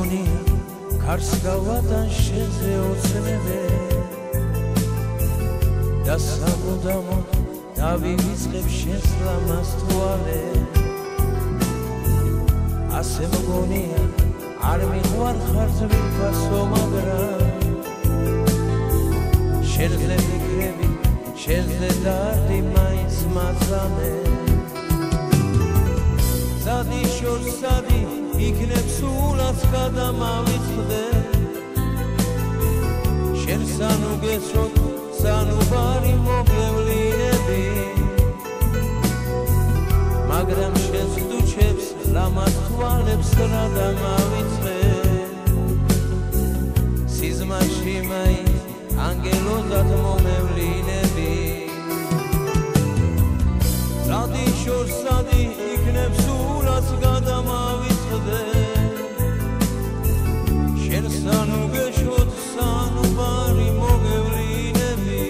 მგონია ქარს გავატან შენზე ოცნებე და სამუდამოდ დავივიწყებ შენს ლამაზ თვალე ასე მგონია არ მიყვარხარ ძვირფასო მაგრამ შენზე ვიქრები შენზე დარდი მაინც მაძამე სადი შორს სადი იქნებ სულაც გადამავიწყდე შენ სანუ გეცროთ სანუ ბარი მოგევლინები მაგრამ შენს დუჩებს ლამაზ თვალებს რა დამავიწყე სიზმარში მაინც ანგელოზად მომევლინები სადი შორს სადი იქნებ სულაც გადამავიწყდე შენ სანუ გეშოთ სანუ ბარი მოგევლინები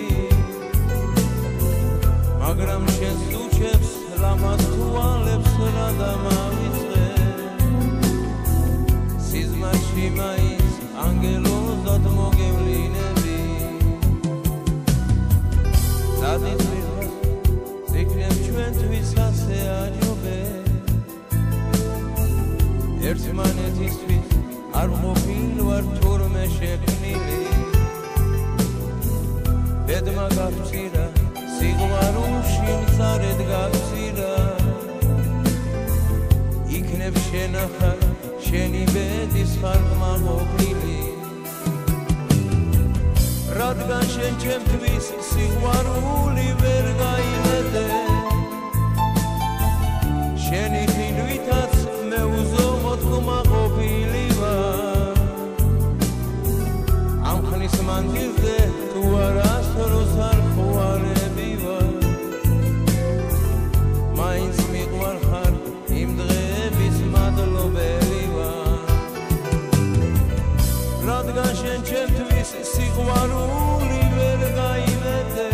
მაგრამ შენს დუჩებს ლამაზ თვალებს რა დამავიწყე სიზმარში მაინც ანგელოზად მოგევლინები სადი იქნებ ჩვენთვის ასე აჯობე ერთმანეთისთვის არ ყოფილ ვარ თურმე შექმნილი ბედმა გავწირა სიყვარულში მწარედ გავწირა იქნებ შენახარ შენი ბედის ხარკმა ყოფილი რადგან შენ ჩემთვის სიყვარული ვერ გაიმეტე შენი ხილვითაც მე უზომოდ ხმა ყოფილი ვარ ამ ხნის მანძილზე თუ არასდროს არ ხვარები ვარ მაინც მიყვარხარ იმ დღეების მადლობელი ვარ რადგან შენ ჩემთვის სიყვარული ვერ გაიმეტე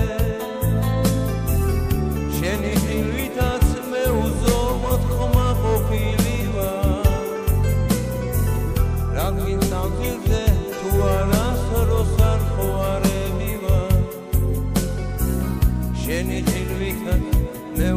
შენი ხილვითაც მე უზომოდ ხმა ყოფილი ვარ რადგან სამძილზე თუ არასდროს არ ხვარები ვარ შენი ხილვითაც მე